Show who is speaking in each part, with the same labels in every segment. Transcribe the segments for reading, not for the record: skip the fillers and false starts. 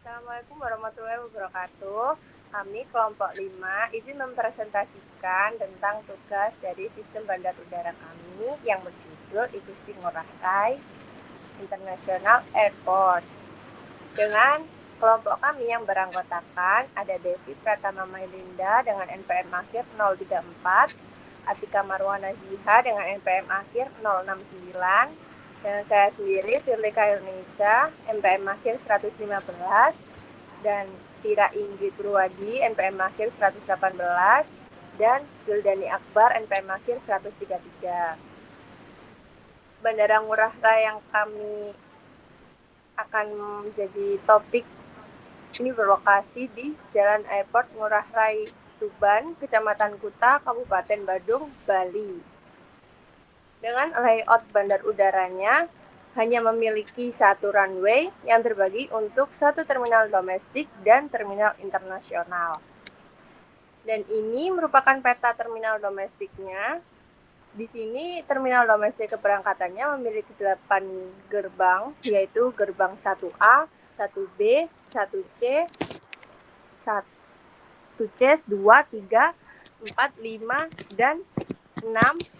Speaker 1: Assalamualaikum warahmatullahi wabarakatuh. Kami kelompok 5 izin mempresentasikan tentang tugas dari sistem bandar udara kami yang berjudul Igusti Ngurah Rai International Airport. Dengan kelompok kami yang beranggotakan ada Devi Pratama Mailinda dengan NPM akhir 034, Atika Marwana Ziha dengan NPM akhir 069, dan saya sendiri Firlika Yunisa NPM akhir 115, dan Tira Inggit Purwadi NPM akhir 118, dan Juldani Akbar NPM akhir 133. Bandara Ngurah Rai yang kami akan menjadi topik ini berlokasi di Jalan Airport Ngurah Rai Tuban, Kecamatan Kuta, Kabupaten Badung, Bali. Dengan layout bandar udaranya hanya memiliki satu runway yang terbagi untuk satu terminal domestik dan terminal internasional. Dan ini merupakan peta terminal domestiknya. Di sini terminal domestik keberangkatannya memiliki 8 gerbang, yaitu gerbang 1A, 1B, 1C, 1C, 2, 3, 4, 5, dan 6,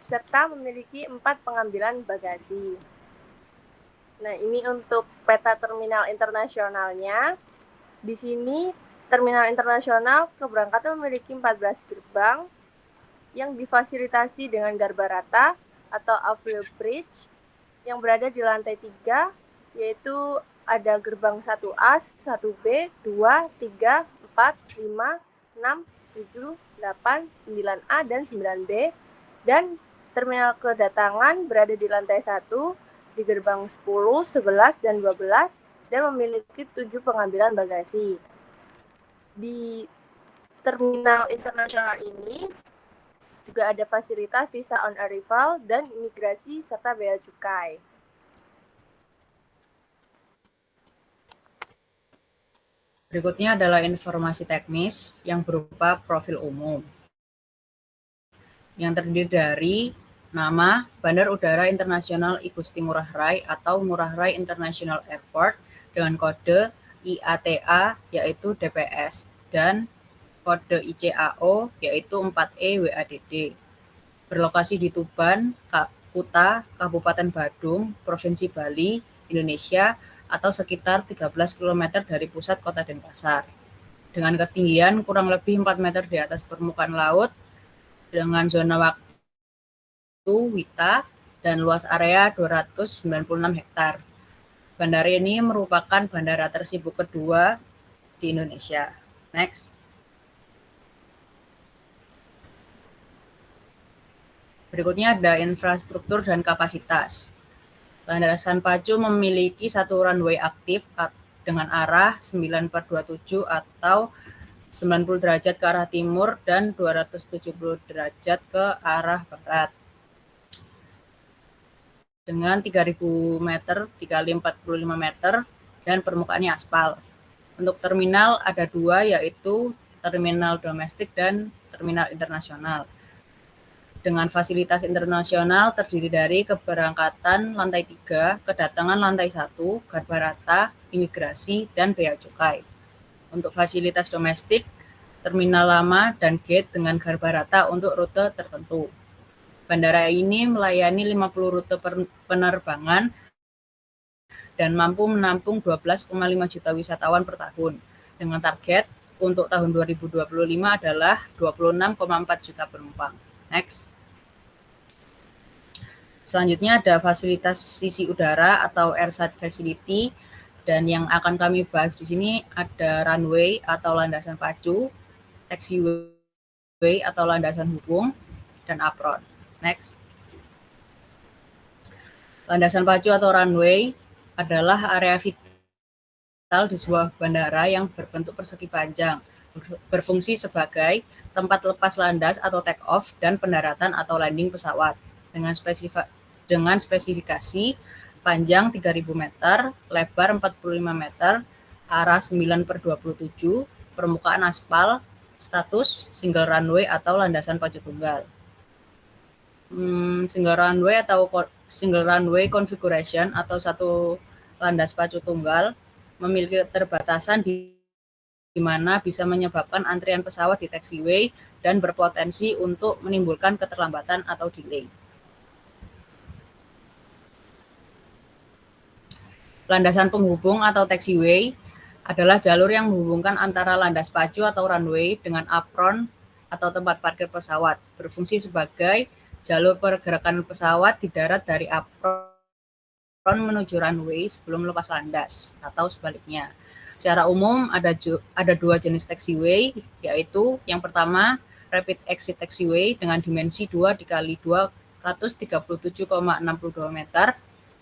Speaker 1: serta memiliki 4 pengambilan bagasi. Nah, ini untuk peta terminal internasionalnya. Di sini terminal internasional keberangkatan memiliki 14 gerbang yang difasilitasi dengan garba rata atau Avio Bridge yang berada di lantai 3, yaitu ada gerbang 1A, 1B, 2, 3, 4, 5, 6, 7, 8, 9A, dan 9B. Dan terminal kedatangan berada di lantai 1 di gerbang 10, 11, dan 12 dan memiliki 7 pengambilan bagasi. Di terminal internasional ini juga ada fasilitas visa on arrival dan imigrasi serta bea cukai.
Speaker 2: Berikutnya adalah informasi teknis yang berupa profil umum, yang terdiri dari nama Bandar Udara Internasional Igusti Ngurah Rai atau Ngurah Rai International Airport dengan kode IATA yaitu DPS dan kode ICAO yaitu 4E WADD. Berlokasi di Tuban, Kuta, Kabupaten Badung, Provinsi Bali, Indonesia atau sekitar 13 km dari pusat kota Denpasar. Dengan ketinggian kurang lebih 4 meter di atas permukaan laut dengan zona waktu WITA dan luas area 296 hektar. Bandara ini merupakan bandara tersibuk kedua di Indonesia. Next. Berikutnya ada infrastruktur dan kapasitas. Landasan Pacu memiliki satu runway aktif dengan arah 9/27 atau 90 derajat ke arah timur dan 270 derajat ke arah barat. Dengan 3.000 meter dikali 45 meter dan permukaannya aspal. Untuk terminal ada dua, yaitu terminal domestik dan terminal internasional. Dengan fasilitas internasional terdiri dari keberangkatan lantai 3, kedatangan lantai 1, garba rata, imigrasi, dan bea cukai. Untuk fasilitas domestik, terminal lama dan gate dengan garba rata untuk rute tertentu. Bandara ini melayani 50 rute penerbangan dan mampu menampung 12,5 juta wisatawan per tahun. Dengan target untuk tahun 2025 adalah 26,4 juta penumpang. Next. Selanjutnya ada fasilitas sisi udara atau airside facility, dan yang akan kami bahas di sini ada runway atau landasan pacu, taxiway atau landasan hubung, dan apron. Next. Landasan pacu atau runway adalah area vital di sebuah bandara yang berbentuk persegi panjang, berfungsi sebagai tempat lepas landas atau take off dan pendaratan atau landing pesawat dengan spesifikasi panjang 3.000 meter, lebar 45 meter, arah 9/27, permukaan aspal, status single runway atau landasan pacu tunggal. Single runway configuration atau satu landas pacu tunggal memiliki keterbatasan di mana bisa menyebabkan antrian pesawat di taxiway dan berpotensi untuk menimbulkan keterlambatan atau delay. Landasan penghubung atau taxiway adalah jalur yang menghubungkan antara landas pacu atau runway dengan apron atau tempat parkir pesawat, berfungsi sebagai jalur pergerakan pesawat di darat dari apron menuju runway sebelum lepas landas atau sebaliknya. Secara umum ada dua jenis taxiway, yaitu yang pertama rapid exit taxiway dengan dimensi 2 dikali 237,62 meter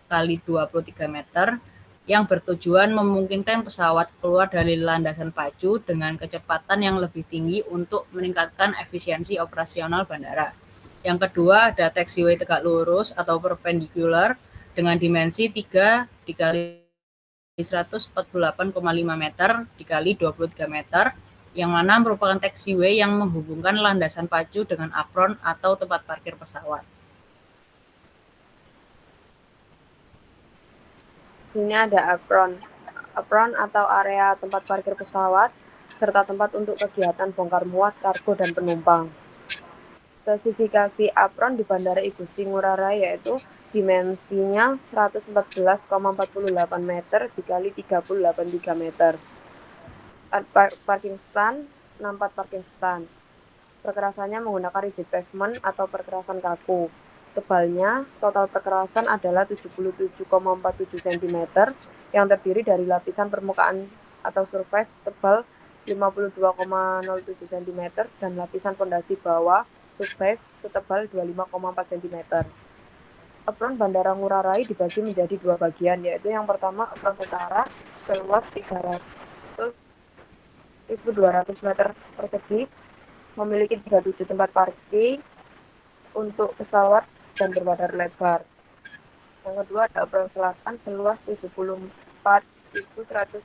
Speaker 2: kali 23 meter yang bertujuan memungkinkan pesawat keluar dari landasan pacu dengan kecepatan yang lebih tinggi untuk meningkatkan efisiensi operasional bandara. Yang kedua ada taxiway tegak lurus atau perpendicular dengan dimensi 3 dikali 148,5 meter dikali 23 meter yang mana merupakan taxiway yang menghubungkan landasan pacu dengan apron atau tempat parkir pesawat.
Speaker 1: Ini ada apron. Apron atau area tempat parkir pesawat serta tempat untuk kegiatan bongkar muat, kargo, dan penumpang. Spesifikasi apron di Bandara I Gusti Ngurah Rai yaitu dimensinya 114,48 meter dikali 30,83 meter. Parking stand, 64 parking stand. Perkerasannya menggunakan rigid pavement atau perkerasan kaku. Tebalnya, total perkerasan adalah 77,47 cm yang terdiri dari lapisan permukaan atau surface tebal 52,07 cm dan lapisan fondasi bawah surface setebal 25,4 cm. Apron Bandara Ngurah Rai dibagi menjadi dua bagian, yaitu yang pertama apron utara seluas 1.200 meter persegi, memiliki 37 tempat parkir untuk pesawat dan berbadan lebar. Yang kedua ada apron selatan seluas 74.125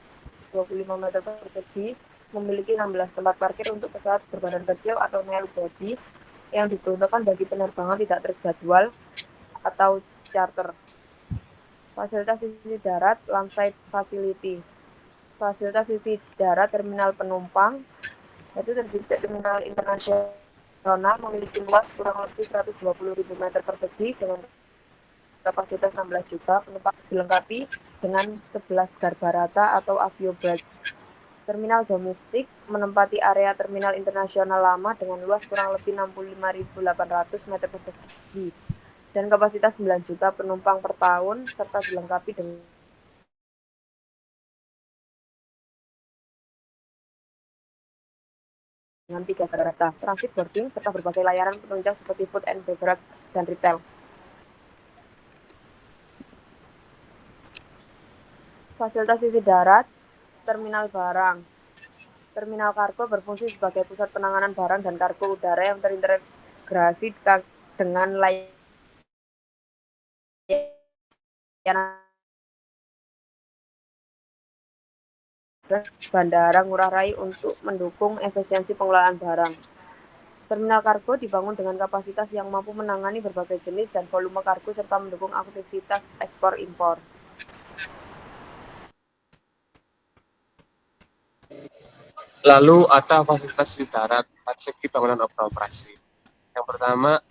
Speaker 1: meter persegi, memiliki 16 tempat parkir untuk pesawat berbadan kecil atau narrow body yang diperuntukkan bagi penerbangan tidak terjadwal atau charter. Fasilitas sisi darat landside facility. Fasilitas sisi darat terminal penumpang yaitu terdiri dari terminal internasional memiliki luas kurang lebih 120.000 meter persegi dengan kapasitas 16 juta penumpang, dilengkapi dengan 11 garbarata atau aviobridge. Terminal domestik menempati area terminal internasional lama dengan luas kurang lebih 65.800 meter persegi dan kapasitas 9 juta penumpang per tahun serta dilengkapi dengan 3 garbarata, transit boarding, serta berbagai layanan penunjang seperti food and beverage dan retail. Fasilitas sisi darat, terminal barang. Terminal kargo berfungsi sebagai pusat penanganan barang dan kargo udara yang terintegrasi dengan layanan Bandara Ngurah Rai untuk mendukung efisiensi pengelolaan barang. Terminal kargo dibangun dengan kapasitas yang mampu menangani berbagai jenis dan volume kargo serta mendukung aktivitas ekspor-impor.
Speaker 3: Lalu ada fasilitas di darat dari segi bangunan operasi. Yang pertama,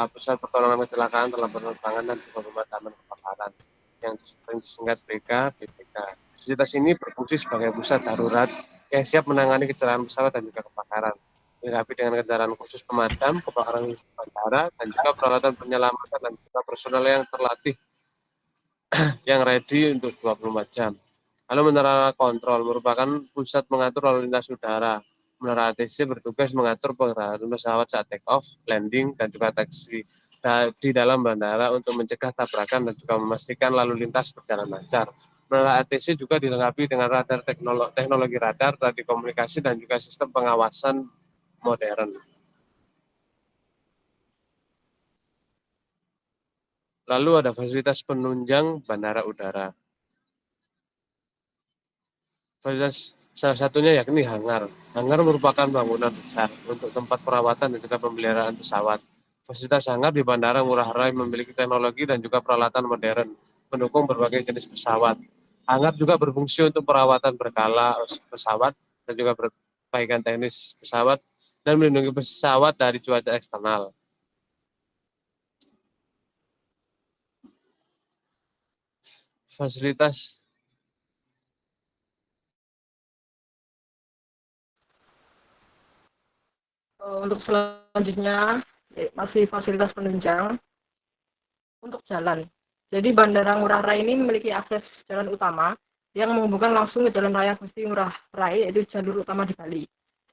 Speaker 3: pusat pertolongan kecelakaan dalam penerbangan dan pemadaman kebakaran yang sering disingkat BPK. Fasilitas ini berfungsi sebagai pusat darurat yang siap menangani kecelakaan pesawat dan juga kebakaran. Dilengkapi dengan kendaraan khusus pemadam kebakaran khusus bandara dan juga peralatan penyelamatan dan juga personel yang terlatih yang ready untuk 24 jam. Lalu menara kontrol merupakan pusat mengatur lalu lintas udara. Menara ATC bertugas mengatur pergerakan pesawat saat take off, landing, dan juga taxi di dalam bandara untuk mencegah tabrakan dan juga memastikan lalu lintas berjalan lancar. Menara ATC juga dilengkapi dengan radar teknologi radar, radio komunikasi, dan juga sistem pengawasan modern. Lalu ada fasilitas penunjang bandara udara. Fasilitas salah satunya yakni hangar. Hangar merupakan bangunan besar untuk tempat perawatan dan juga pemeliharaan pesawat. Fasilitas hangar di Bandara Ngurah Rai memiliki teknologi dan juga peralatan modern, mendukung berbagai jenis pesawat. Hangar juga berfungsi untuk perawatan berkala pesawat dan juga perbaikan teknis pesawat dan melindungi pesawat dari cuaca eksternal. Fasilitas
Speaker 4: Untuk selanjutnya masih fasilitas penunjang untuk jalan. Jadi Bandara Ngurah Rai ini memiliki akses jalan utama yang menghubungkan langsung ke Jalan Raya Gusti Ngurah Rai, yaitu jalur utama di Bali.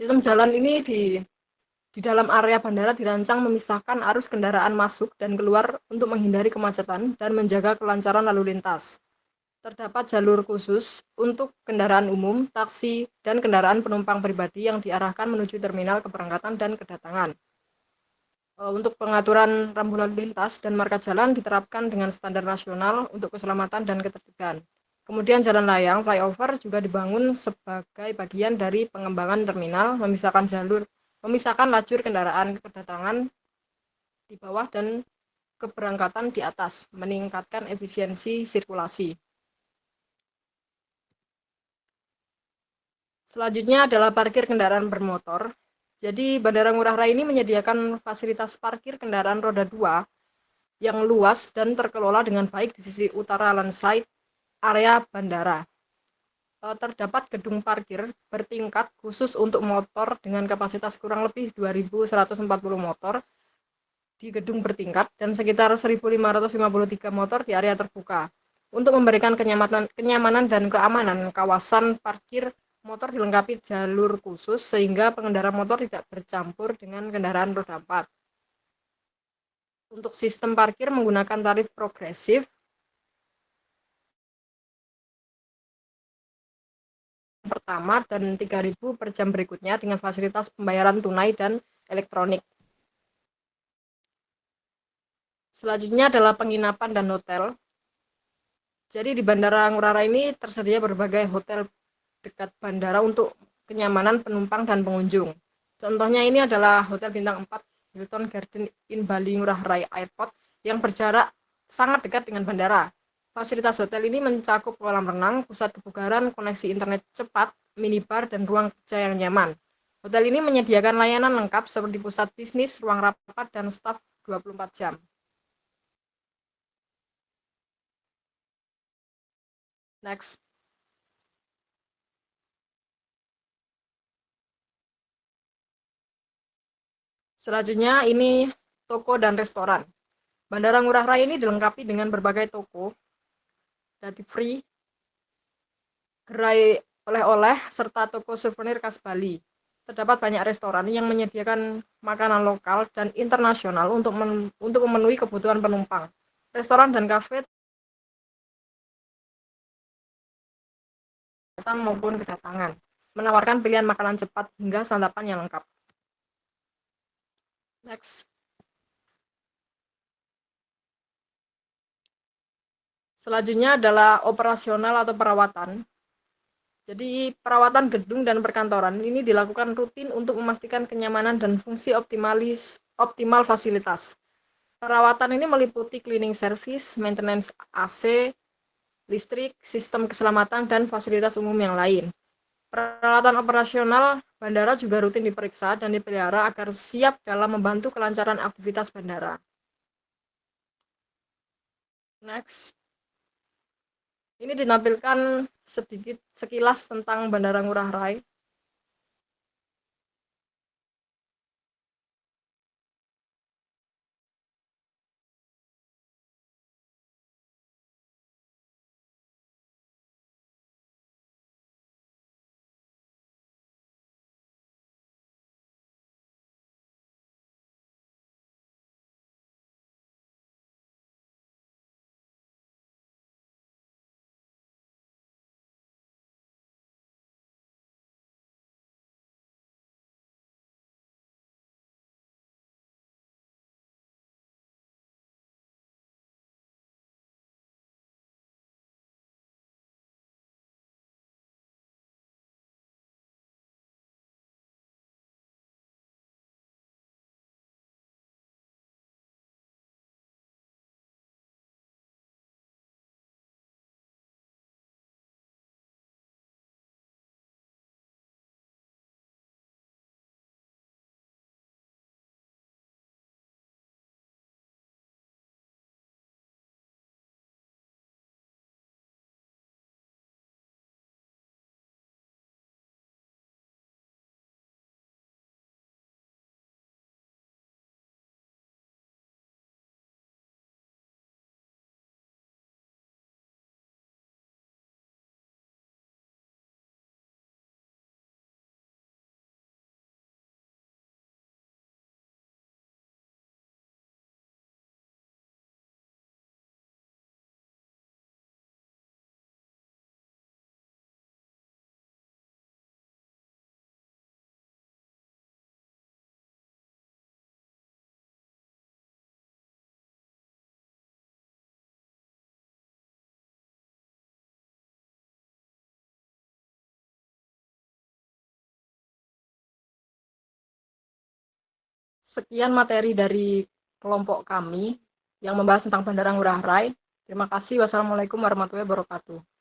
Speaker 4: Sistem jalan ini di dalam area bandara dirancang memisahkan arus kendaraan masuk dan keluar untuk menghindari kemacetan dan menjaga kelancaran lalu lintas. Terdapat jalur khusus untuk kendaraan umum, taksi, dan kendaraan penumpang pribadi yang diarahkan menuju terminal keberangkatan dan kedatangan. Untuk pengaturan rambu lalu lintas dan marka jalan diterapkan dengan standar nasional untuk keselamatan dan ketertiban. Kemudian jalan layang flyover juga dibangun sebagai bagian dari pengembangan terminal, memisahkan lajur kendaraan kedatangan di bawah dan keberangkatan di atas, meningkatkan efisiensi sirkulasi. Selanjutnya adalah parkir kendaraan bermotor. Jadi Bandara Ngurah Rai ini menyediakan fasilitas parkir kendaraan roda 2 yang luas dan terkelola dengan baik di sisi utara landside area bandara. Terdapat gedung parkir bertingkat khusus untuk motor dengan kapasitas kurang lebih 2.140 motor di gedung bertingkat dan sekitar 1.553 motor di area terbuka. Untuk memberikan kenyamanan dan keamanan, kawasan parkir motor dilengkapi jalur khusus sehingga pengendara motor tidak bercampur dengan kendaraan roda 4. Untuk sistem parkir menggunakan tarif progresif pertama dan 3.000 per jam berikutnya dengan fasilitas pembayaran tunai dan elektronik. Selanjutnya adalah penginapan dan hotel. Jadi di Bandara Ngurah Rai ini tersedia berbagai hotel dekat bandara untuk kenyamanan penumpang dan pengunjung. Contohnya ini adalah Hotel Bintang 4 Hilton Garden Inn Bali Ngurah Rai Airport yang berjarak sangat dekat dengan bandara. Fasilitas hotel ini mencakup kolam renang, pusat kebugaran, koneksi internet cepat, minibar, dan ruang kerja yang nyaman. Hotel ini menyediakan layanan lengkap seperti pusat bisnis, ruang rapat, dan staf 24 jam. Next. Selanjutnya ini toko dan restoran. Bandara Ngurah Rai ini dilengkapi dengan berbagai toko, duty free, gerai oleh-oleh, serta toko souvenir khas Bali. Terdapat banyak restoran yang menyediakan makanan lokal dan internasional untuk memenuhi kebutuhan penumpang. Restoran dan kafe datang maupun kedatangan, menawarkan pilihan makanan cepat hingga santapan yang lengkap. Next. Selanjutnya adalah operasional atau perawatan. Jadi perawatan gedung dan perkantoran ini dilakukan rutin untuk memastikan kenyamanan dan fungsi optimal fasilitas. Perawatan ini meliputi cleaning service, maintenance AC, listrik, sistem keselamatan, dan fasilitas umum yang lain. Peralatan operasional bandara juga rutin diperiksa dan dipelihara agar siap dalam membantu kelancaran aktivitas bandara. Next. Ini dinampilkan sedikit sekilas tentang Bandara Ngurah Rai. sekian materi dari kelompok kami yang membahas tentang Bandara Ngurah Rai. Terima kasih. Wassalamualaikum warahmatullahi wabarakatuh.